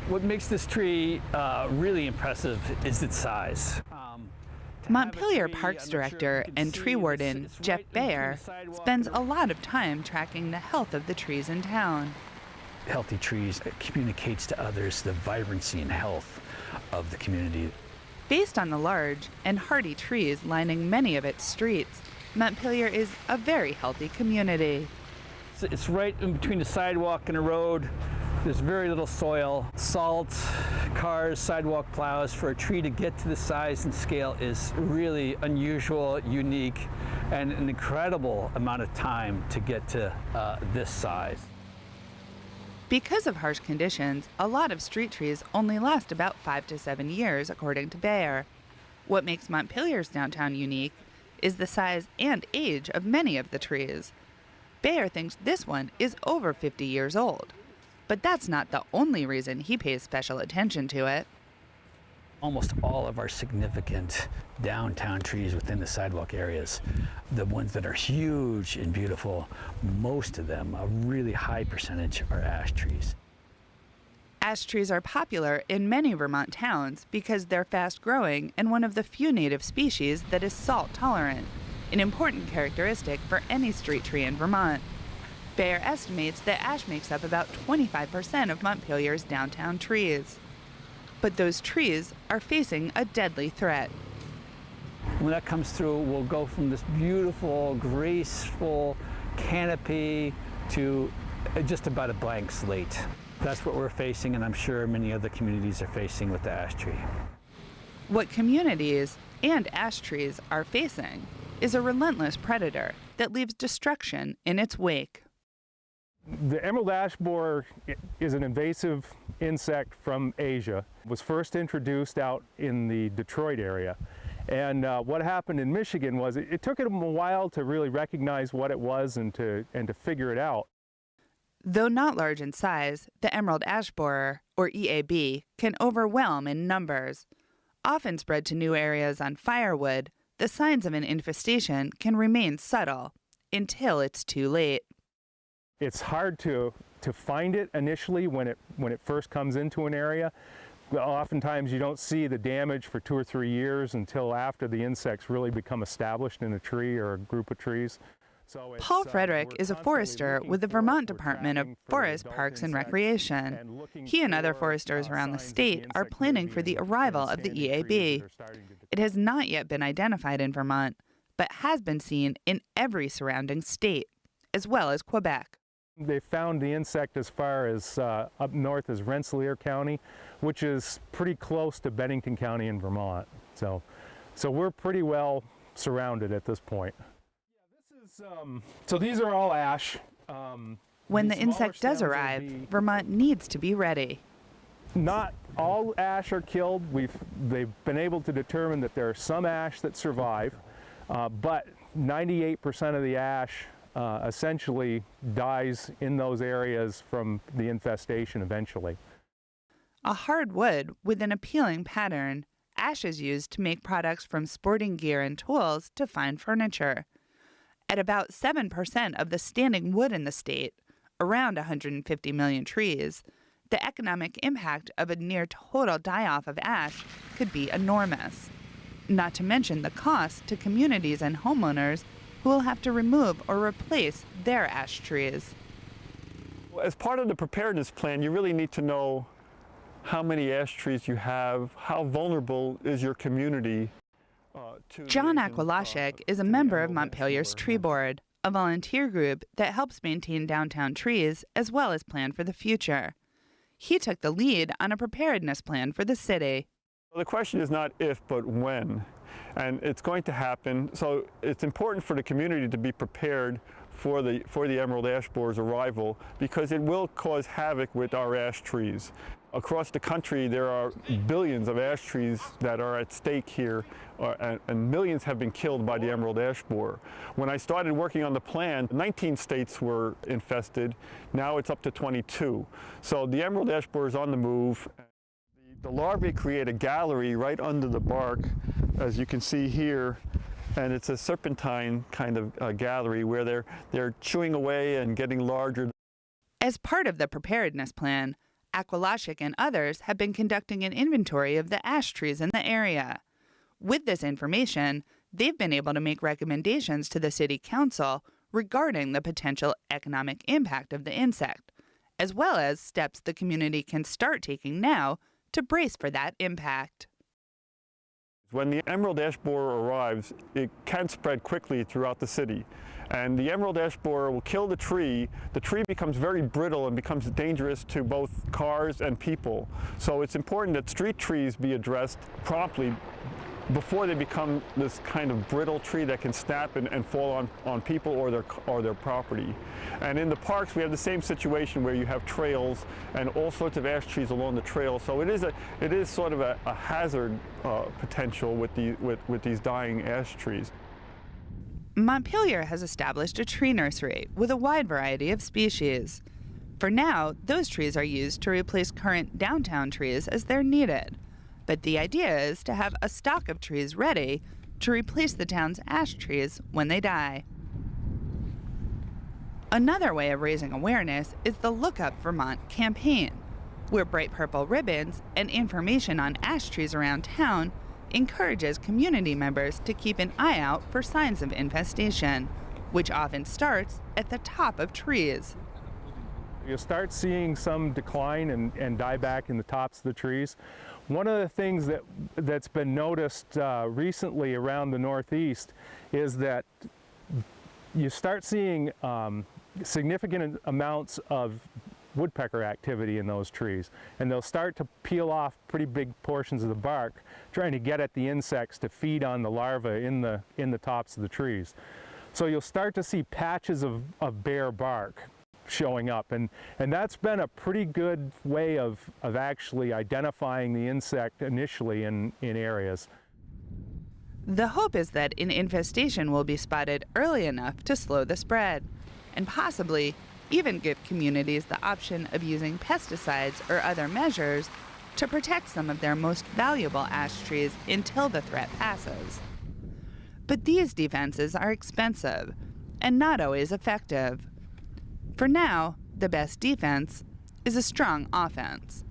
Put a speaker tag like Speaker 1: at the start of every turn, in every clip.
Speaker 1: What makes this tree really impressive is its size.
Speaker 2: Montpelier Parks Director and tree warden Jeff Bayer spends a lot of time tracking the health of the trees in town.
Speaker 1: Healthy trees communicates to others the vibrancy and health of the community.
Speaker 2: Based on the large and hardy trees lining many of its streets, Montpelier is a very healthy community.
Speaker 1: It's right in between the sidewalk and the road. There's very little soil. Salt, cars, sidewalk plows. For a tree to get to the size and scale is really unusual, unique, and an incredible amount of time to get to this size.
Speaker 2: Because of harsh conditions, a lot of street trees only last about 5 to 7 years, according to Bayer. What makes Montpelier's downtown unique is the size and age of many of the trees. Bayer thinks this one is over 50 years old. But that's not the only reason he pays special attention to it.
Speaker 1: Almost all of our significant downtown trees within the sidewalk areas, the ones that are huge and beautiful, most of them, a really high percentage, are ash trees.
Speaker 2: Ash trees are popular in many Vermont towns because they're fast-growing and one of the few native species that is salt-tolerant, an important characteristic for any street tree in Vermont. Bayer estimates that ash makes up about 25% of Montpelier's downtown trees. But those trees are facing a deadly threat.
Speaker 1: When that comes through, we'll go from this beautiful, graceful canopy to just about a blank slate. That's what we're facing, and I'm sure many other communities are facing with the ash tree.
Speaker 2: What communities and ash trees are facing is a relentless predator that leaves destruction in its wake.
Speaker 3: The emerald ash borer is an invasive insect from Asia. It was first introduced out in the Detroit area. And what happened in Michigan was it took them a while to really recognize what it was and to figure it out.
Speaker 2: Though not large in size, the emerald ash borer, or EAB, can overwhelm in numbers. Often spread to new areas on firewood, the signs of an infestation can remain subtle until it's too late.
Speaker 3: It's hard to find it initially when it first comes into an area. Oftentimes you don't see the damage for 2 or 3 years until after the insects really become established in a tree or a group of trees.
Speaker 2: Paul Frederick is a forester with the Vermont Department of Forest, Parks, and Recreation. He and other foresters around the state are planning for the arrival of the EAB. It has not yet been identified in Vermont, but has been seen in every surrounding state, as well as Quebec.
Speaker 3: They found the insect as far as up north as Rensselaer County, which is pretty close to Bennington County in Vermont. So we're pretty well surrounded at this point. So these are all ash.
Speaker 2: When the insect does arrive, Vermont needs to be ready.
Speaker 3: Not all ash are killed. They've been able to determine that there are some ash that survive, but 98% of the ash essentially dies in those areas from the infestation eventually.
Speaker 2: A hard wood with an appealing pattern, ash is used to make products from sporting gear and tools to fine furniture. At about 7% of the standing wood in the state, around 150 million trees, the economic impact of a near total die-off of ash could be enormous. Not to mention the cost to communities and homeowners who will have to remove or replace their ash trees.
Speaker 4: As part of the preparedness plan, you really need to know how many ash trees you have, how vulnerable is your community.
Speaker 2: John Aquilashik is a member of Montpelier's Tree Board, a volunteer group that helps maintain downtown trees as well as plan for the future. He took the lead on a preparedness plan for the city.
Speaker 4: The question is not if, but when. And it's going to happen, so it's important for the community to be prepared for the emerald ash borer's arrival, because it will cause havoc with our ash trees. Across the country, there are billions of ash trees that are at stake here, and millions have been killed by the emerald ash borer. When I started working on the plan, 19 states were infested. Now it's up to 22. So the emerald ash borer is on the move. The larvae create a gallery right under the bark, as you can see here, and it's a serpentine kind of gallery where they're chewing away and getting larger.
Speaker 2: As part of the preparedness plan, Aqualogic and others have been conducting an inventory of the ash trees in the area. With this information, they've been able to make recommendations to the City Council regarding the potential economic impact of the insect, as well as steps the community can start taking now to brace for that impact.
Speaker 4: When the emerald ash borer arrives, it can spread quickly throughout the city. And the emerald ash borer will kill the tree becomes very brittle and becomes dangerous to both cars and people. So it's important that street trees be addressed promptly before they become this kind of brittle tree that can snap and fall on people or their property. And in the parks we have the same situation where you have trails and all sorts of ash trees along the trail. So it is sort of a hazard potential with these dying ash trees.
Speaker 2: Montpelier has established a tree nursery with a wide variety of species. For now, those trees are used to replace current downtown trees as they're needed. But the idea is to have a stock of trees ready to replace the town's ash trees when they die. Another way of raising awareness is the Look Up Vermont campaign, where bright purple ribbons and information on ash trees around town encourages community members to keep an eye out for signs of infestation, which often starts at the top of trees.
Speaker 3: You'll start seeing some decline and dieback in the tops of the trees. One of the things that's been noticed recently around the Northeast is that you start seeing significant amounts of woodpecker activity in those trees, and they'll start to peel off pretty big portions of the bark, trying to get at the insects to feed on the larvae in the tops of the trees. So you'll start to see patches of bare bark showing up, and that's been a pretty good way of actually identifying the insect initially in areas.
Speaker 2: The hope is that an infestation will be spotted early enough to slow the spread, and possibly even give communities the option of using pesticides or other measures to protect some of their most valuable ash trees until the threat passes. But these defenses are expensive and not always effective. For now, the best defense is a strong offense.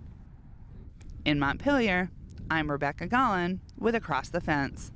Speaker 2: In Montpelier, I'm Rebecca Gollin with Across the Fence.